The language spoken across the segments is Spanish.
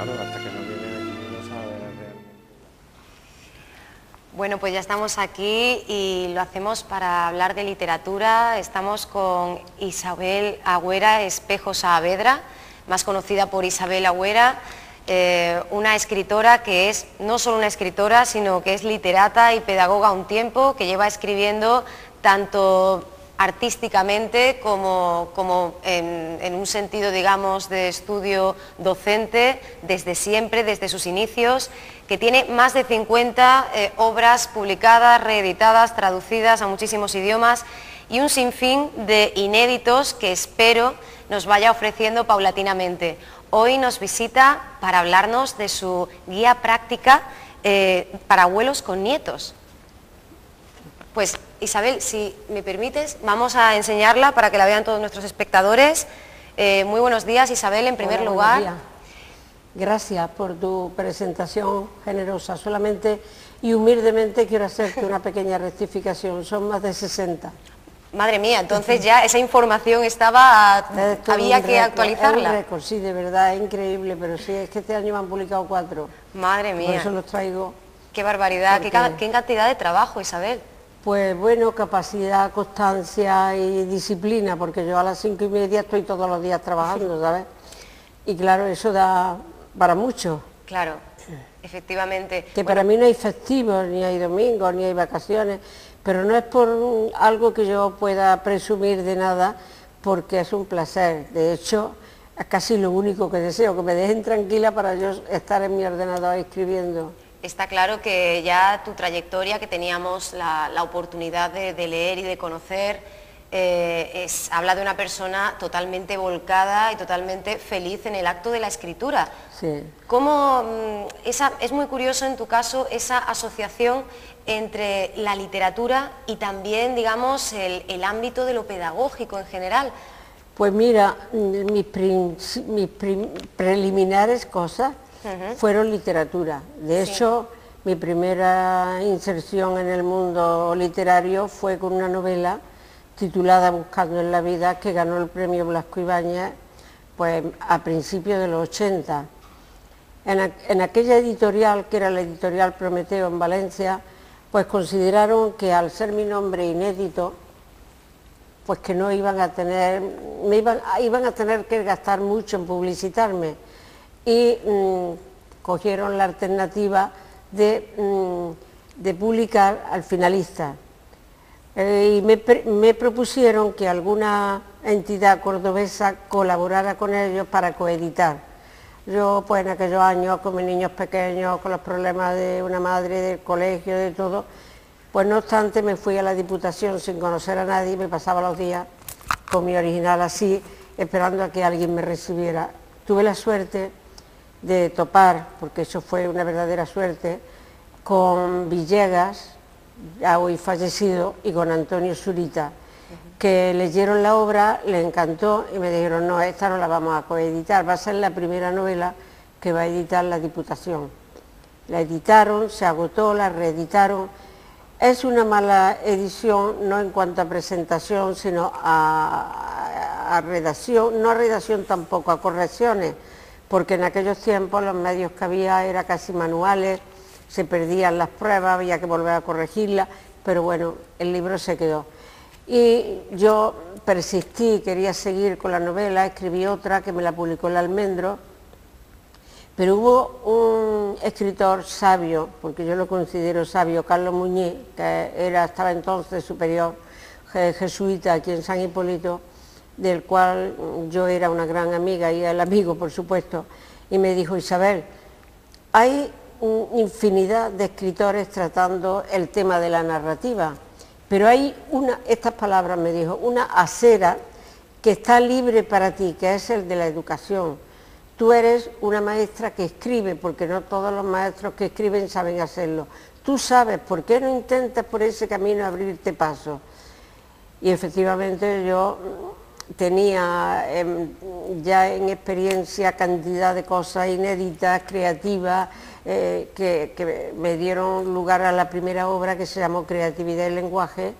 claro, hasta que no viene aquí no sabe realmente. Bueno, pues ya estamos aquí y lo hacemos para hablar de literatura. Estamos con Isabel Agüera Espejo Saavedra, más conocida por Isabel Agüera, una escritora que es no solo una escritora, sino que es literata y pedagoga a un tiempo, que lleva escribiendo tanto artísticamente como en un sentido, digamos, de estudio docente desde siempre, desde sus inicios, que tiene más de 50 obras publicadas, reeditadas, traducidas a muchísimos idiomas y un sinfín de inéditos que espero nos vaya ofreciendo paulatinamente. Hoy nos visita para hablarnos de su guía práctica para abuelos con nietos. Pues Isabel, si me permites, vamos a enseñarla para que la vean todos nuestros espectadores. Muy buenos días, Isabel, en primer lugar. Buenos días. Gracias por tu presentación generosa. Solamente y humildemente quiero hacerte una pequeña rectificación. Son más de 60. Madre mía, entonces ya esa información estaba, había que actualizarla. Es un récord, sí, de verdad, es increíble, pero sí, es que este año me han publicado 4. Madre mía. Por eso los traigo. Qué barbaridad, Porque... qué cantidad de trabajo, Isabel. Pues bueno, capacidad, constancia y disciplina, porque yo a las 5:30 estoy todos los días trabajando, ¿sabes? Y claro, eso da para mucho. Claro, efectivamente. Que para mí no hay festivos, ni hay domingos, ni hay vacaciones, pero no es por algo que yo pueda presumir de nada, porque es un placer. De hecho, es casi lo único que deseo, que me dejen tranquila para yo estar en mi ordenador escribiendo. Está claro que ya tu trayectoria, que teníamos la oportunidad de leer y de conocer, habla de una persona totalmente volcada y totalmente feliz en el acto de la escritura. Sí. Es muy curioso en tu caso esa asociación entre la literatura y también, digamos, el ámbito de lo pedagógico en general. Pues mira, mis preliminares cosas fueron literatura. De hecho, mi primera inserción en el mundo literario fue con una novela titulada Buscando en la vida, que ganó el premio Blasco Ibáñez pues, a principios de los 80. En aquella editorial, que era la editorial Prometeo en Valencia, pues consideraron que al ser mi nombre inédito, pues que no iban a tener, iban a tener que gastar mucho en publicitarme. Y cogieron la alternativa de publicar al finalista. Y me propusieron que alguna entidad cordobesa colaborara con ellos para coeditar. Yo pues en aquellos años con mis niños pequeños, con los problemas de una madre, del colegio, de todo, pues no obstante me fui a la Diputación sin conocer a nadie, me pasaba los días con mi original así, esperando a que alguien me recibiera. Tuve la suerte de topar, porque eso fue una verdadera suerte, con Villegas, ya hoy fallecido, y con Antonio Zurita, que leyeron la obra, les encantó y me dijeron, no, esta no la vamos a coeditar, va a ser la primera novela que va a editar la Diputación. La editaron, se agotó, la reeditaron. Es una mala edición, no en cuanto a presentación, sino a redacción, no a redacción tampoco, a correcciones, porque en aquellos tiempos los medios que había eran casi manuales, se perdían las pruebas, había que volver a corregirlas, pero bueno, el libro se quedó. Y yo persistí, quería seguir con la novela, escribí otra que me la publicó El Almendro, pero hubo un escritor sabio, porque yo lo considero sabio, Carlos Muñiz, que estaba entonces superior jesuita aquí en San Hipólito, del cual yo era una gran amiga y el amigo, por supuesto, y me dijo, Isabel, hay infinidad de escritores tratando el tema de la narrativa, pero hay estas palabras me dijo, una acera que está libre para ti, que es el de la educación. Tú eres una maestra que escribe, porque no todos los maestros que escriben saben hacerlo. Tú sabes, ¿por qué no intentas por ese camino abrirte paso? Y efectivamente yo tenía ya en experiencia cantidad de cosas inéditas, creativas, que me dieron lugar a la primera obra que se llamó Creatividad y Lenguaje,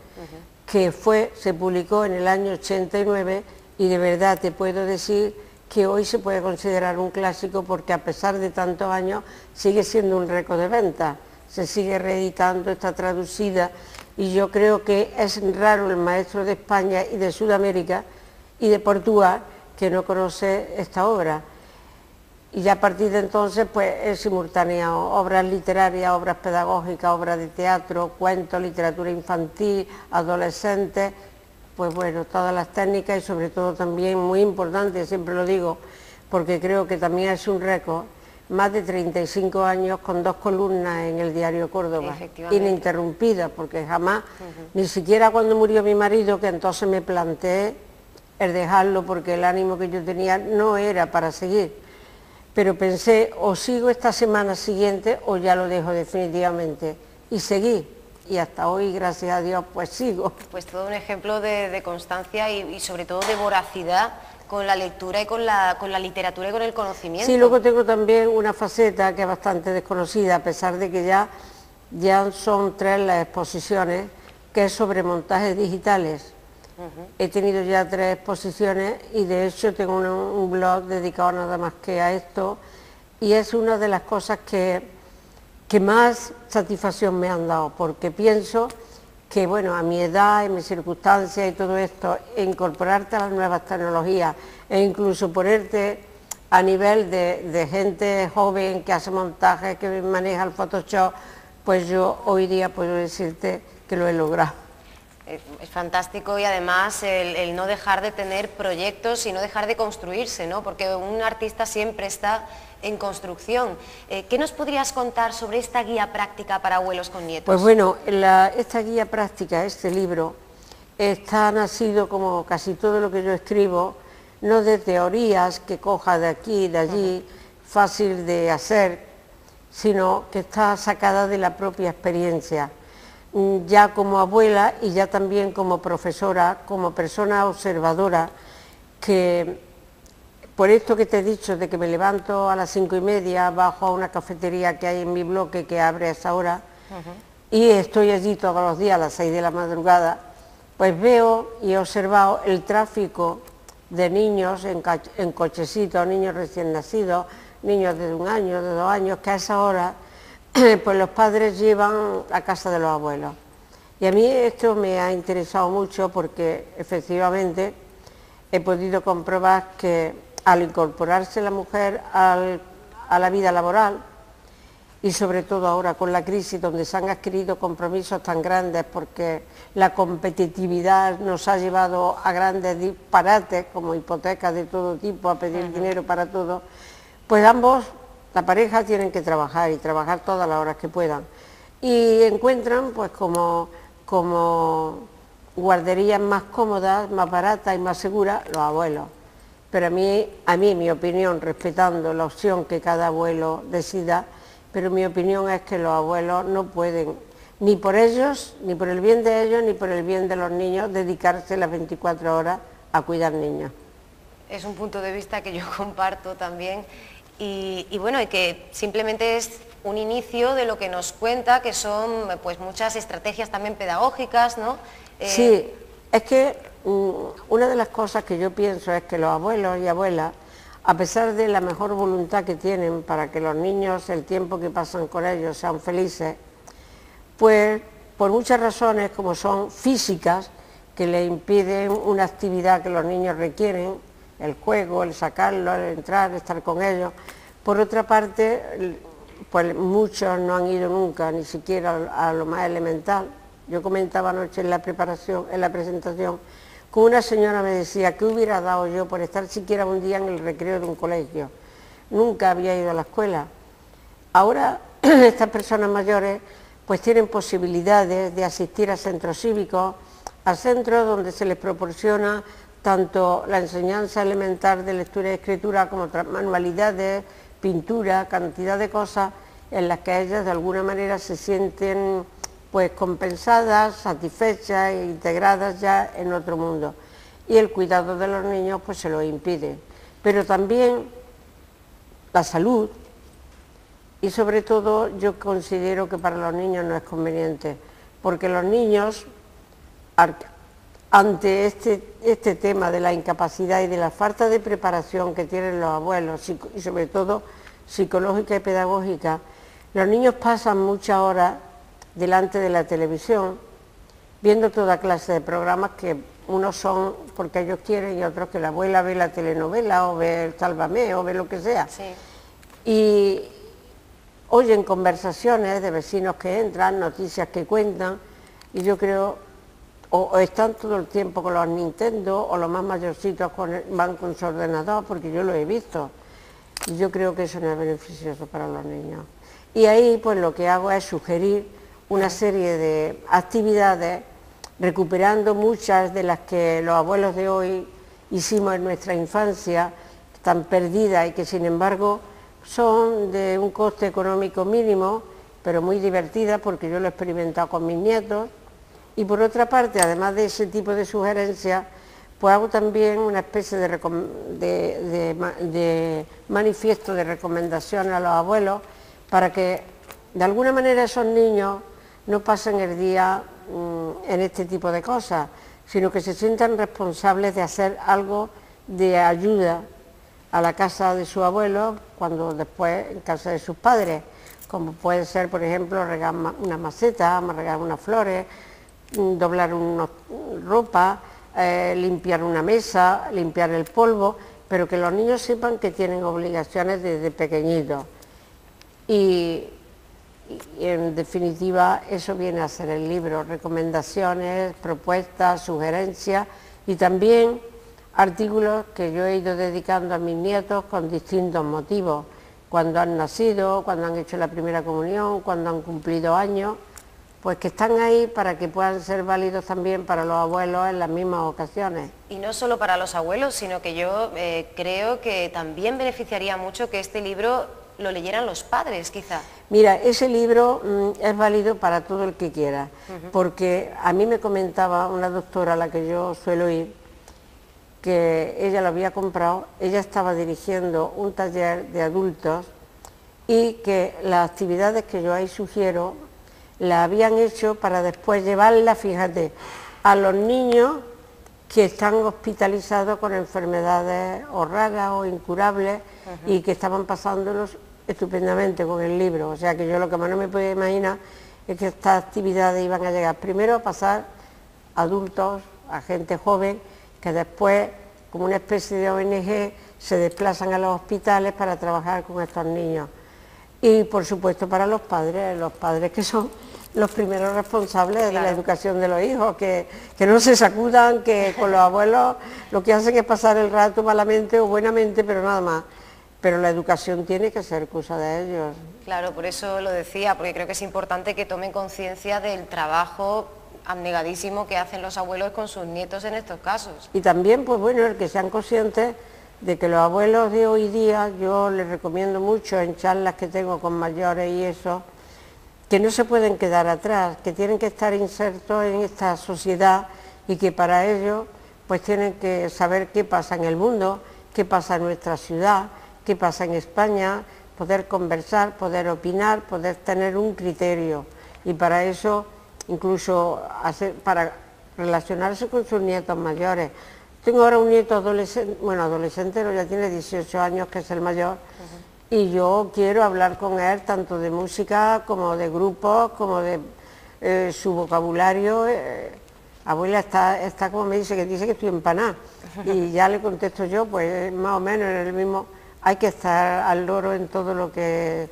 que se publicó en el año 89 y de verdad te puedo decir que hoy se puede considerar un clásico porque a pesar de tantos años sigue siendo un récord de ventas, se sigue reeditando, está traducida y yo creo que es raro el maestro de España y de Sudamérica y de Portugal que no conoce esta obra. Y ya a partir de entonces pues es simultánea, obras literarias, obras pedagógicas, obras de teatro, cuentos, literatura infantil, adolescentes, pues bueno, todas las técnicas y sobre todo también muy importante, siempre lo digo, porque creo que también es un récord, más de 35 años con 2 columnas en el diario Córdoba, ininterrumpidas, porque jamás, ni siquiera cuando murió mi marido, que entonces me planteé el dejarlo porque el ánimo que yo tenía no era para seguir, pero pensé o sigo esta semana siguiente o ya lo dejo definitivamente, y seguí. Y hasta hoy, gracias a Dios, pues sigo. Pues todo un ejemplo de constancia y sobre todo de voracidad con la lectura y con la literatura y con el conocimiento. Sí, luego tengo también una faceta que es bastante desconocida, a pesar de que ya son 3 las exposiciones, que es sobre montajes digitales. He tenido ya 3 exposiciones y de hecho tengo un blog dedicado nada más que a esto y es una de las cosas que más satisfacción me han dado, porque pienso que, bueno, a mi edad, en mis circunstancias y todo esto, incorporarte a las nuevas tecnologías e incluso ponerte a nivel de gente joven que hace montajes, que maneja el Photoshop, pues yo hoy día puedo decirte que lo he logrado. Es fantástico y además el no dejar de tener proyectos y no dejar de construirse, ¿no? Porque un artista siempre está en construcción. ¿Qué nos podrías contar sobre esta guía práctica para abuelos con nietos? Pues bueno, esta guía práctica, este libro, está nacido como casi todo lo que yo escribo, no de teorías que coja de aquí y de allí, fácil de hacer, sino que está sacada de la propia experiencia. Ya como abuela y ya también como profesora, como persona observadora, que por esto que te he dicho de que me levanto a las 5:30, bajo a una cafetería que hay en mi bloque que abre a esa hora y estoy allí todos los días a las 6 de la madrugada, pues veo y he observado el tráfico de niños en cochecitos, niños recién nacidos, niños de 1 año, de 2 años, que a esa hora pues los padres llevan a casa de los abuelos. Y a mí esto me ha interesado mucho porque efectivamente he podido comprobar que al incorporarse la mujer a la vida laboral y sobre todo ahora con la crisis donde se han adquirido compromisos tan grandes porque la competitividad nos ha llevado a grandes disparates como hipotecas de todo tipo, a pedir dinero para todo, pues ambos, la pareja, tienen que trabajar y trabajar todas las horas que puedan y encuentran pues como guarderías más cómodas, más baratas y más seguras los abuelos. Pero a mí, mi opinión, respetando la opción que cada abuelo decida, pero mi opinión es que los abuelos no pueden, ni por ellos, ni por el bien de ellos, ni por el bien de los niños, dedicarse las 24 horas a cuidar niños. Es un punto de vista que yo comparto también y bueno, y que simplemente es un inicio de lo que nos cuenta, que son pues muchas estrategias también pedagógicas, ¿no? Sí, es que una de las cosas que yo pienso es que los abuelos y abuelas, a pesar de la mejor voluntad que tienen para que los niños, el tiempo que pasan con ellos, sean felices, pues por muchas razones como son físicas, que les impiden una actividad que los niños requieren, el juego, el sacarlo, el entrar, estar con ellos. Por otra parte, pues muchos no han ido nunca, ni siquiera a lo más elemental. Yo comentaba anoche en la presentación, que una señora me decía, ¿qué hubiera dado yo por estar siquiera un día en el recreo de un colegio? Nunca había ido a la escuela. Ahora, estas personas mayores pues tienen posibilidades de asistir a centros cívicos, a centros donde se les proporciona tanto la enseñanza elemental de lectura y escritura como otras manualidades, pintura, cantidad de cosas en las que ellas de alguna manera se sienten pues compensadas, satisfechas e integradas ya en otro mundo. Y el cuidado de los niños pues se lo impide. Pero también la salud, y sobre todo yo considero que para los niños no es conveniente, porque los niños, ante este tema de la incapacidad y de la falta de preparación que tienen los abuelos, y sobre todo psicológica y pedagógica, los niños pasan muchas horas delante de la televisión, viendo toda clase de programas que unos son porque ellos quieren y otros que la abuela ve la telenovela o ve el Sálvame o ve lo que sea. Sí. Y oyen conversaciones de vecinos que entran, noticias que cuentan, y yo creo, o están todo el tiempo con los Nintendo, o los más mayorcitos van con su ordenador, porque yo lo he visto, y yo creo que eso no es beneficioso para los niños. Y ahí pues lo que hago es sugerir una serie de actividades, recuperando muchas de las que los abuelos de hoy hicimos en nuestra infancia, están perdidas y que sin embargo son de un coste económico mínimo, pero muy divertidas porque yo lo he experimentado con mis nietos. Y por otra parte, además de ese tipo de sugerencias, pues hago también una especie de manifiesto de recomendaciones a los abuelos para que de alguna manera esos niños no pasen el día en este tipo de cosas, sino que se sientan responsables de hacer algo de ayuda a la casa de su abuelo, cuando después en casa de sus padres, como puede ser, por ejemplo, regar una maceta, regar unas flores, doblar una ropa, limpiar una mesa, limpiar el polvo, pero que los niños sepan que tienen obligaciones desde pequeñitos. Y en definitiva eso viene a ser el libro, recomendaciones, propuestas, sugerencias y también artículos que yo he ido dedicando a mis nietos con distintos motivos, cuando han nacido, cuando han hecho la primera comunión, cuando han cumplido años, pues que están ahí para que puedan ser válidos también para los abuelos en las mismas ocasiones. Y no solo para los abuelos, sino que yo creo que también beneficiaría mucho que este libro lo leyeran los padres, quizá. Mira, ese libro es válido para todo el que quiera, porque a mí me comentaba una doctora a la que yo suelo ir, que ella lo había comprado, ella estaba dirigiendo un taller de adultos y que las actividades que yo ahí sugiero la habían hecho para después llevarla, fíjate, a los niños que están hospitalizados con enfermedades o raras o incurables y que estaban pasándolos estupendamente con el libro. O sea que yo lo que más no me podía imaginar es que estas actividades iban a llegar primero a pasar a adultos, a gente joven, que después, como una especie de ONG, se desplazan a los hospitales para trabajar con estos niños. Y por supuesto para los padres que son los primeros responsables de la educación de los hijos, que no se sacudan, que con los abuelos lo que hacen es pasar el rato malamente o buenamente, pero nada más. Pero la educación tiene que ser cosa de ellos. Claro, por eso lo decía, porque creo que es importante que tomen conciencia del trabajo abnegadísimo que hacen los abuelos con sus nietos en estos casos. Y también, pues bueno, el que sean conscientes de que los abuelos de hoy día, yo les recomiendo mucho en charlas que tengo con mayores y eso, que no se pueden quedar atrás, que tienen que estar insertos en esta sociedad y que para ello pues tienen que saber qué pasa en el mundo, qué pasa en nuestra ciudad, qué pasa en España, poder conversar, poder opinar, poder tener un criterio y para eso incluso para relacionarse con sus nietos mayores. Tengo ahora un nieto adolescente, bueno, adolescente, ya tiene 18 años, que es el mayor, y yo quiero hablar con él tanto de música como de grupos, como de su vocabulario. Abuela está como me dice que estoy empanada, y ya le contesto yo, pues más o menos en el mismo, hay que estar al loro en todo lo que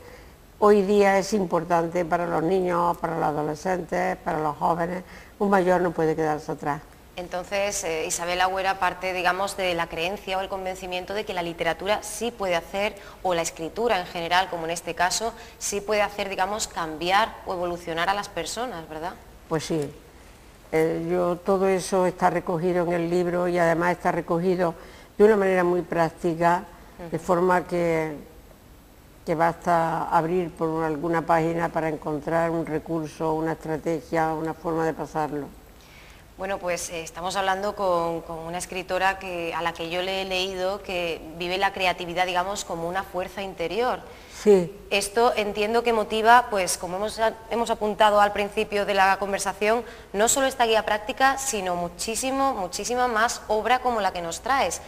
hoy día es importante para los niños, para los adolescentes, para los jóvenes. Un mayor no puede quedarse atrás. Entonces, Isabel Agüera parte, digamos, de la creencia o el convencimiento de que la literatura sí puede hacer, o la escritura en general, como en este caso, sí puede hacer, digamos, cambiar o evolucionar a las personas, ¿verdad? Pues sí. Todo eso está recogido en el libro y además está recogido de una manera muy práctica, de forma que basta abrir por alguna página para encontrar un recurso, una estrategia, una forma de pasarlo. Bueno, pues estamos hablando con una escritora a la que yo le he leído que vive la creatividad, digamos, como una fuerza interior. Sí. Esto entiendo que motiva, pues como hemos apuntado al principio de la conversación, no solo esta guía práctica, sino muchísima más obra como la que nos traes.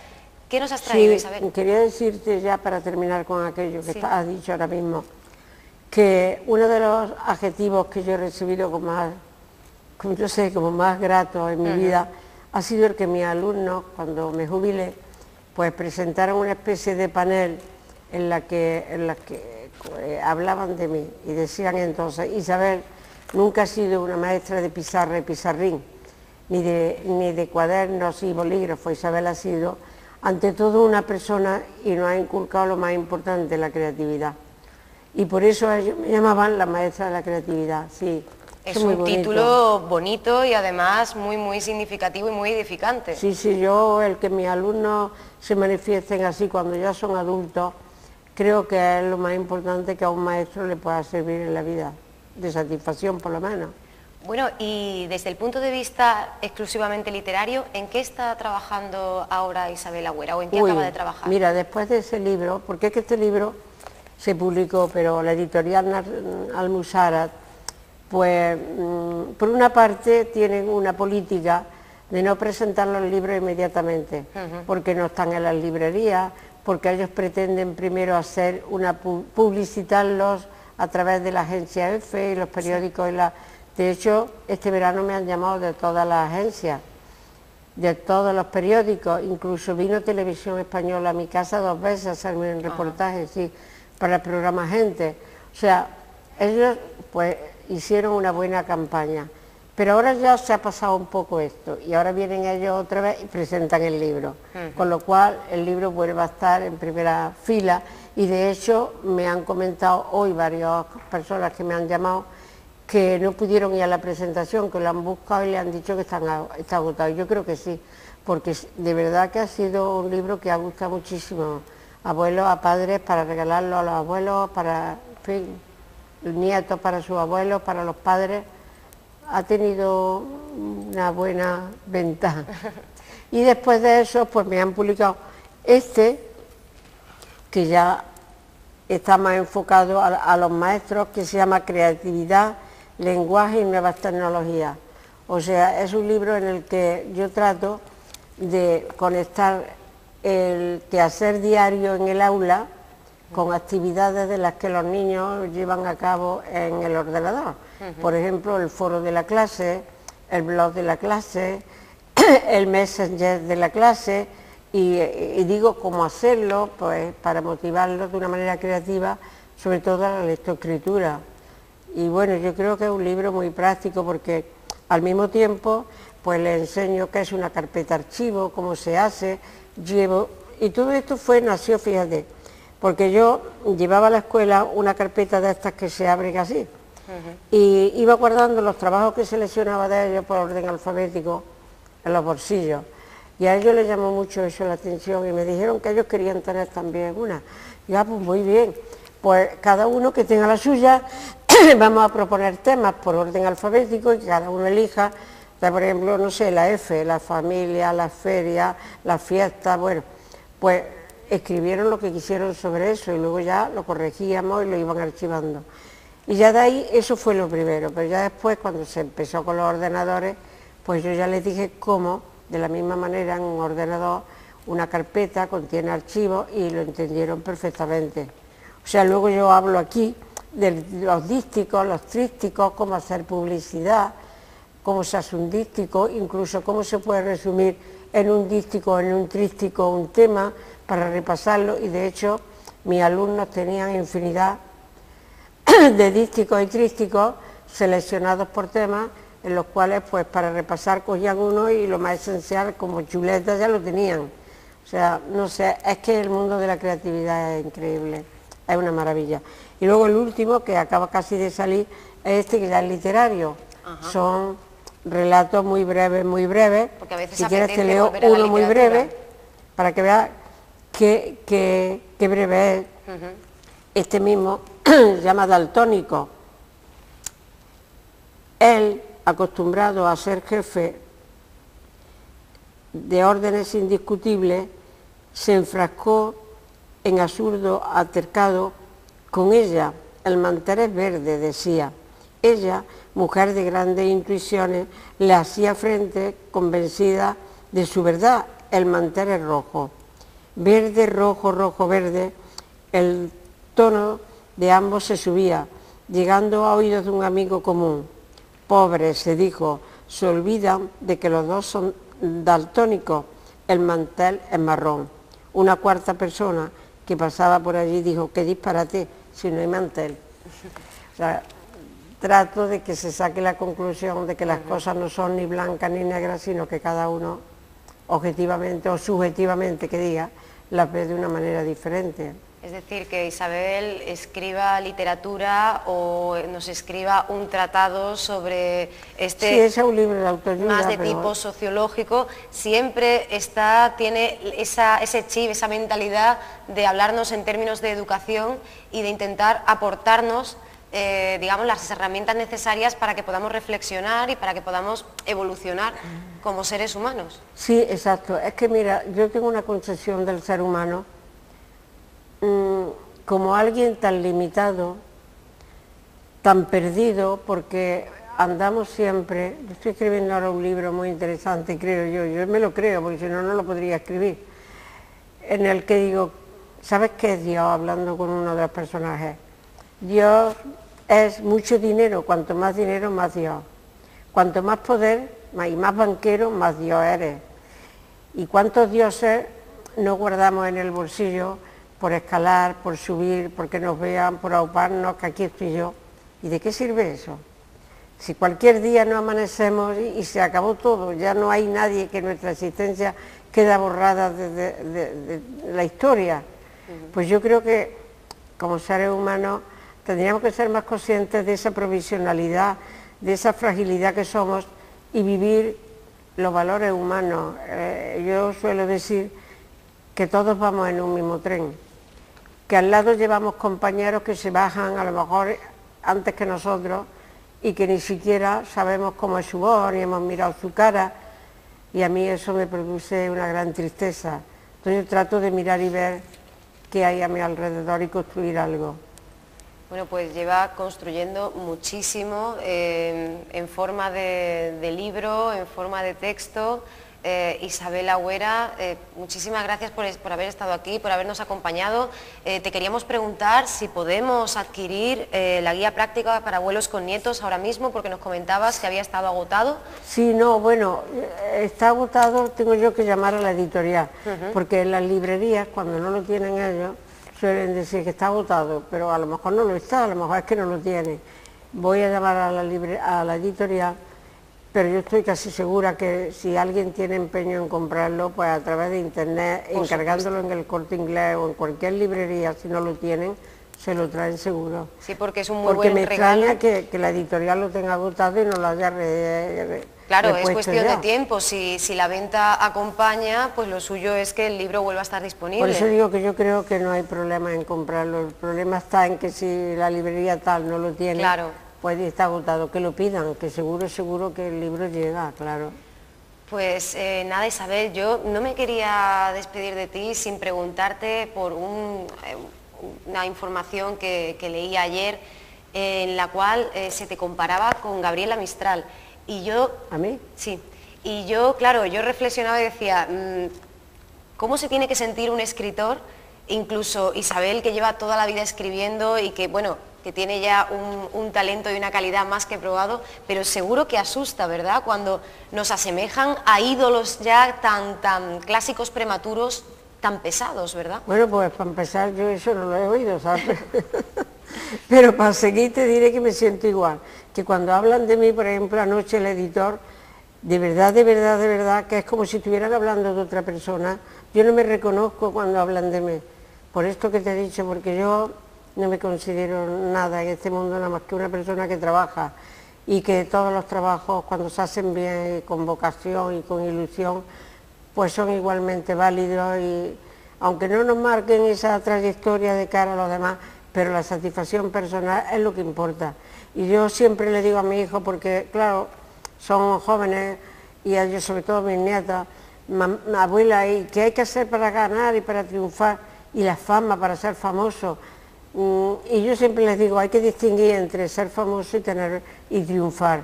¿Qué nos has traído, Isabel? Quería decirte ya para terminar con aquello que has dicho ahora mismo, que uno de los adjetivos que yo he recibido como más grato en mi vida ha sido el que mis alumnos, cuando me jubilé, pues presentaron una especie de panel en la que hablaban de mí y decían entonces: Isabel nunca ha sido una maestra de pizarra y pizarrín, ni de cuadernos y bolígrafos. Isabel ha sido ante todo una persona y nos ha inculcado lo más importante, la creatividad. Y por eso ellos me llamaban la maestra de la creatividad, sí. Es un título bonito y además muy significativo y muy edificante. Sí, yo, el que mis alumnos se manifiesten así cuando ya son adultos, creo que es lo más importante que a un maestro le pueda servir en la vida, de satisfacción por lo menos. Bueno, y desde el punto de vista exclusivamente literario, ¿en qué está trabajando ahora Isabel Agüera o en qué acaba de trabajar? Mira, después de ese libro, porque es que este libro se publicó, pero la editorial Almuzarat, pues por una parte tienen una política de no presentar los libros inmediatamente, porque no están en las librerías, porque ellos pretenden primero publicitarlos a través de la agencia EFE y los periódicos. De hecho, este verano me han llamado de todas las agencias, de todos los periódicos, incluso vino Televisión Española a mi casa 2 veces a hacerme un reportaje, sí, para el programa Gente. O sea, ellos pues hicieron una buena campaña, pero ahora ya se ha pasado un poco esto y ahora vienen ellos otra vez y presentan el libro, con lo cual el libro vuelve a estar en primera fila. Y de hecho me han comentado hoy varias personas que me han llamado que no pudieron ir a la presentación, que lo han buscado y le han dicho que está agotado. Yo creo que sí, porque de verdad que ha sido un libro que ha gustado muchísimo a abuelos, a padres, para regalarlo a los abuelos, para, en fin, nietos para sus abuelos, para los padres. Ha tenido una buena ventaja. Y después de eso, pues me han publicado que ya está más enfocado a los maestros, que se llama Creatividad, Lenguaje y Nuevas Tecnologías. O sea, es un libro en el que yo trato de conectar el quehacer diario en el aula con actividades de las que los niños llevan a cabo en el ordenador. Por ejemplo, el foro de la clase, el blog de la clase, el messenger de la clase, y digo cómo hacerlo, pues para motivarlos de una manera creativa, sobre todo a la lectoescritura. Y bueno, yo creo que es un libro muy práctico porque al mismo tiempo pues le enseño qué es una carpeta archivo, cómo se hace, y todo esto nació, fíjate, porque yo llevaba a la escuela una carpeta de estas que se abren así, y iba guardando los trabajos que seleccionaba de ellos por orden alfabético en los bolsillos, y a ellos les llamó mucho eso la atención y me dijeron que ellos querían tener también una. Ya, pues muy bien, pues cada uno que tenga la suya, vamos a proponer temas por orden alfabético y cada uno elija, por ejemplo, no sé, la F, la familia, la feria, la fiesta, bueno, pues escribieron lo que quisieron sobre eso y luego ya lo corregíamos y lo iban archivando. Y ya de ahí eso fue lo primero, pero ya después cuando se empezó con los ordenadores, pues yo ya les dije cómo, de la misma manera en un ordenador, una carpeta contiene archivos y lo entendieron perfectamente. O sea, luego yo hablo aquí de los dísticos, los trísticos, cómo hacer publicidad, cómo se hace un dístico, incluso cómo se puede resumir en un dístico, en un trístico, un tema, para repasarlo, y de hecho mis alumnos tenían infinidad de dísticos y trísticos seleccionados por temas, en los cuales pues para repasar cogían uno y lo más esencial como chuletas ya lo tenían. O sea, no sé, es que el mundo de la creatividad es increíble, es una maravilla. Y luego el último, que acaba casi de salir, es que ya es literario. Son relatos muy breves, porque a veces si quieres te leo uno muy breve, para que veas qué breve es. Este mismo se llama Daltónico. Él, acostumbrado a ser jefe de órdenes indiscutibles, se enfrascó en absurdo altercado con ella. El mantel es verde, decía. Ella, mujer de grandes intuiciones, le hacía frente convencida de su verdad. El mantel es rojo. Verde, rojo, rojo, verde. El tono de ambos se subía, llegando a oídos de un amigo común. Pobre, se dijo, se olvidan de que los dos son daltónicos. El mantel es marrón. Una cuarta persona que pasaba por allí dijo, qué disparate, si no hay mantel. O sea, trato de que se saque la conclusión de que las cosas no son ni blancas ni negras, sino que cada uno objetivamente o subjetivamente, que diga, las ve de una manera diferente. Es decir, que Isabel escriba literatura o nos escriba un tratado sobre sí, es un libro de autoayuda, más de tipo sociológico, siempre tiene ese chip, esa mentalidad de hablarnos en términos de educación y de intentar aportarnos digamos, las herramientas necesarias para que podamos reflexionar y para que podamos evolucionar como seres humanos. Sí, exacto. Es que mira, yo tengo una concepción del ser humano como alguien tan limitado, tan perdido, porque andamos siempre. Yo estoy escribiendo ahora un libro muy interesante, creo yo me lo creo, porque si no, no lo podría escribir, en el que digo, ¿sabes qué es Dios? Hablando con uno de los personajes. Dios es mucho dinero, cuanto más dinero, más Dios. Cuanto más poder y más banquero, más Dios eres. Y cuántos dioses no guardamos en el bolsillo por escalar, por subir, porque nos vean, por auparnos, que aquí estoy yo. ¿Y de qué sirve eso? Si cualquier día no amanecemos y se acabó todo, ya no hay nadie, que nuestra existencia queda borrada de la historia. Pues yo creo que como seres humanos tendríamos que ser más conscientes de esa provisionalidad, de esa fragilidad que somos y vivir los valores humanos. Yo suelo decir que todos vamos en un mismo tren, que al lado llevamos compañeros que se bajan a lo mejor antes que nosotros y que ni siquiera sabemos cómo es su voz, ni hemos mirado su cara, y a mí eso me produce una gran tristeza. Entonces yo trato de mirar y ver qué hay a mi alrededor y construir algo. Bueno, pues lleva construyendo muchísimo en forma de libro, en forma de texto. Isabel Agüera, muchísimas gracias por haber estado aquí, por habernos acompañado. Te queríamos preguntar si podemos adquirir la guía práctica para abuelos con nietos ahora mismo, porque nos comentabas que había estado agotado. Sí, no, bueno, está agotado, tengo yo que llamar a la editorial, porque en las librerías, cuando no lo tienen ellos, suelen decir que está agotado, pero a lo mejor no lo está, a lo mejor es que no lo tiene. Voy a llamar a la editorial, pero yo estoy casi segura que si alguien tiene empeño en comprarlo, pues a través de internet, encargándolo en el Corte Inglés o en cualquier librería, si no lo tienen, se lo traen seguro. Sí, porque es un muy buen regalo. Porque me extraña que la editorial lo tenga agotado y no lo haya Claro, es cuestión de tiempo. Si la venta acompaña, pues lo suyo es que el libro vuelva a estar disponible. Por eso digo que yo creo que no hay problema en comprarlo. El problema está en que si la librería tal no lo tiene, claro, pues está agotado, que lo pidan, que seguro que el libro llega, claro. Pues nada, Isabel, yo no me quería despedir de ti sin preguntarte por una información que leí ayer, en la cual se te comparaba con Gabriela Mistral. Y yo... ¿A mí? Sí. Y yo, claro, yo reflexionaba y decía, ¿cómo se tiene que sentir un escritor? Incluso Isabel, que lleva toda la vida escribiendo y que, bueno, que tiene ya un talento y una calidad más que probado, pero seguro que asusta, ¿verdad?, cuando nos asemejan a ídolos ya tan clásicos, prematuros, tan pesados, ¿verdad? Bueno, pues para empezar yo eso no lo he oído, ¿sabes? Pero para seguir te diré que me siento igual, que cuando hablan de mí, por ejemplo, anoche el editor, de verdad, que es como si estuvieran hablando de otra persona. Yo no me reconozco cuando hablan de mí, por esto que te he dicho, porque yo no me considero nada en este mundo, nada más que una persona que trabaja, y que todos los trabajos, cuando se hacen bien, con vocación y con ilusión, pues son igualmente válidos, y aunque no nos marquen esa trayectoria de cara a los demás, pero la satisfacción personal es lo que importa. Y yo siempre le digo a mi hijo, porque claro, son jóvenes, y a ellos, sobre todo mis nietas, abuela, ¿y qué hay que hacer para ganar y para triunfar? Y la fama, para ser famoso. Y yo siempre les digo, hay que distinguir entre ser famoso y triunfar.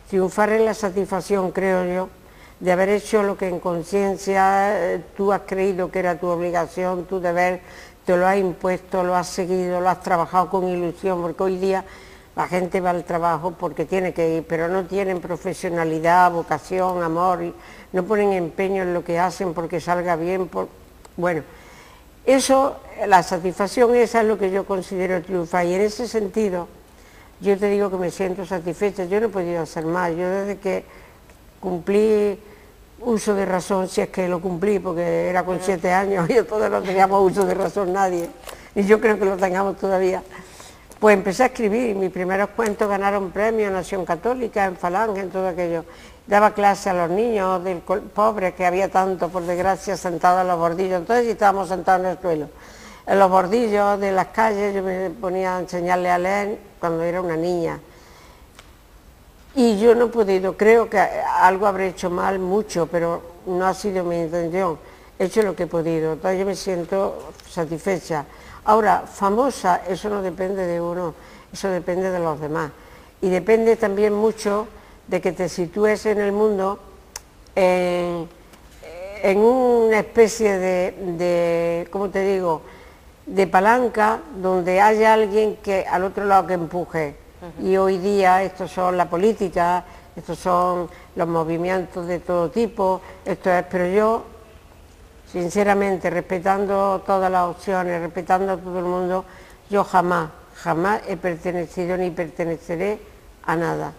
Triunfar es la satisfacción, creo yo, de haber hecho lo que en conciencia tú has creído que era tu obligación, tu deber, te lo has impuesto, lo has seguido, lo has trabajado con ilusión, porque hoy día la gente va al trabajo porque tiene que ir, pero no tienen profesionalidad, vocación, amor, y no ponen empeño en lo que hacen porque salga bien. Bueno, eso, la satisfacción esa es lo que yo considero triunfar, y en ese sentido yo te digo que me siento satisfecha. Yo no he podido hacer más. Yo desde que cumplí uso de razón, si es que lo cumplí, porque era con 7 años y todos no teníamos uso de razón nadie, y yo creo que lo tengamos todavía, pues empecé a escribir. Mis primeros cuentos ganaron premios, Nación Católica, en Falange, en todo aquello. Daba clase a los niños pobres, que había tanto, por desgracia, sentados en los bordillos. Entonces estábamos sentados en el suelo. En los bordillos de las calles yo me ponía a enseñarle a leer cuando era una niña. Y yo no he podido, creo que algo habré hecho mal, mucho, pero no ha sido mi intención. He hecho lo que he podido, entonces yo me siento satisfecha. Ahora, famosa, eso no depende de uno, eso depende de los demás. Y depende también mucho de que te sitúes en el mundo en una especie de, ¿cómo te digo?, de palanca, donde haya alguien que al otro lado que empuje. Y hoy día estos son la política, estos son los movimientos de todo tipo, pero yo, sinceramente, respetando todas las opciones, respetando a todo el mundo, yo jamás he pertenecido ni perteneceré a nada.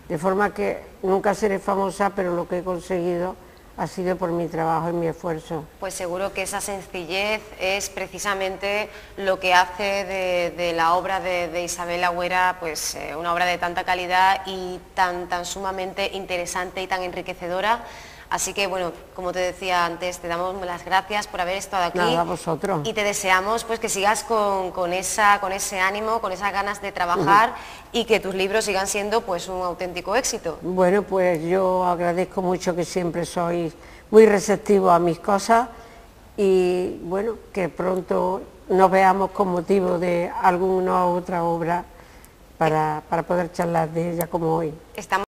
De forma que nunca seré famosa, pero lo que he conseguido ha sido por mi trabajo y mi esfuerzo. Pues seguro que esa sencillez es precisamente lo que hace de la obra de Isabel Agüera pues, una obra de tanta calidad y tan sumamente interesante y tan enriquecedora. Así que, bueno, como te decía antes, te damos las gracias por haber estado aquí. Nada, a vosotros. Y te deseamos pues, que sigas con ese ánimo, con esas ganas de trabajar y que tus libros sigan siendo pues, un auténtico éxito. Bueno, pues yo agradezco mucho que siempre sois muy receptivos a mis cosas y, bueno, que pronto nos veamos con motivo de alguna otra obra para poder charlar de ella como hoy. Estamos